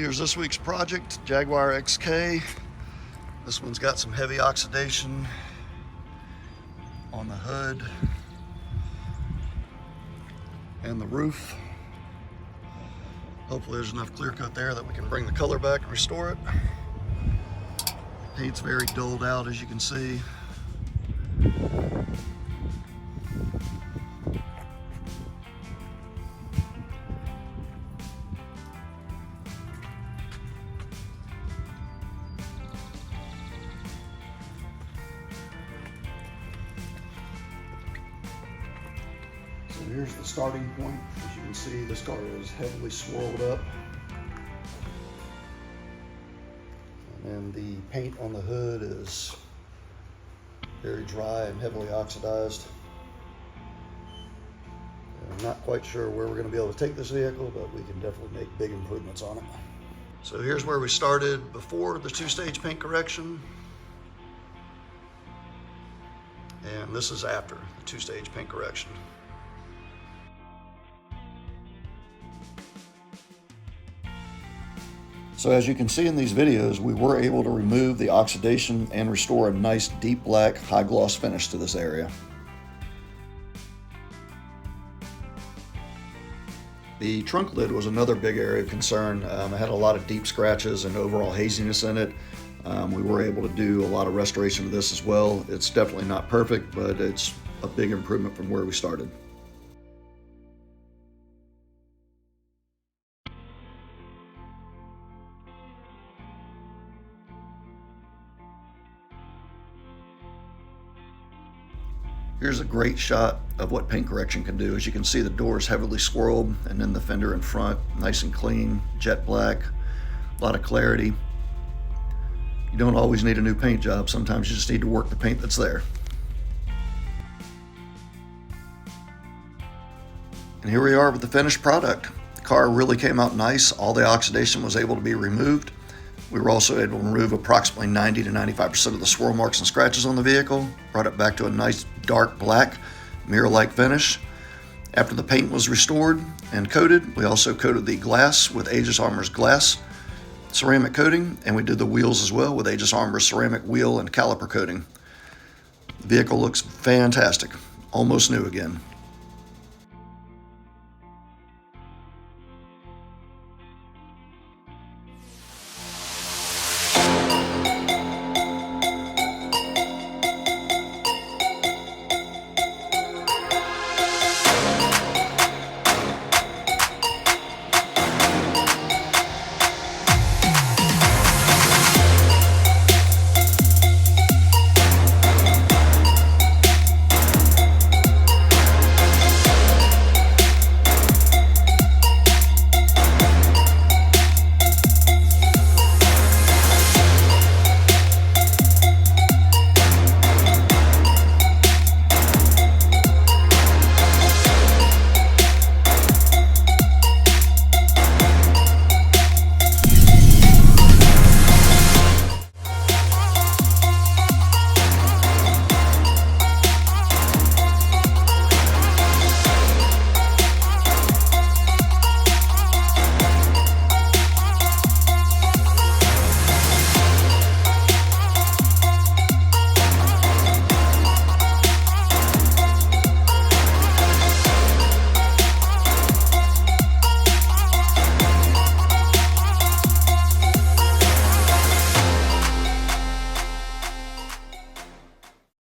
Here's this week's project, Jaguar XK. This one's got some heavy oxidation on the hood and the roof. Hopefully there's enough clear coat there that we can bring the color back and restore it. Paint's very dulled out, as you can see. So here's the starting point. As you can see, this car is heavily swirled up. And the paint on the hood is very dry and heavily oxidized. I'm not quite sure where we're going to be able to take this vehicle, but we can definitely make big improvements on it. So here's where we started before the two-stage paint correction. And this is after the two-stage paint correction. So as you can see in these videos, we were able to remove the oxidation and restore a nice deep black high gloss finish to this area. The trunk lid was another big area of concern. It had a lot of deep scratches and overall haziness in it. We were able to do a lot of restoration of this as well. It's definitely not perfect, but it's a big improvement from where we started. Here's a great shot of what paint correction can do. As you can see, the door is heavily swirled, and then the fender in front, nice and clean, jet black, a lot of clarity. You don't always need a new paint job. Sometimes you just need to work the paint that's there. And here we are with the finished product. The car really came out nice. All the oxidation was able to be removed. We were also able to remove approximately 90 to 95% of the swirl marks and scratches on the vehicle, brought it back to a nice dark black, mirror-like finish. After the paint was restored and coated, we also coated the glass with Aegis Armors glass ceramic coating, and we did the wheels as well with Aegis Armors ceramic wheel and caliper coating. The vehicle looks fantastic, almost new again.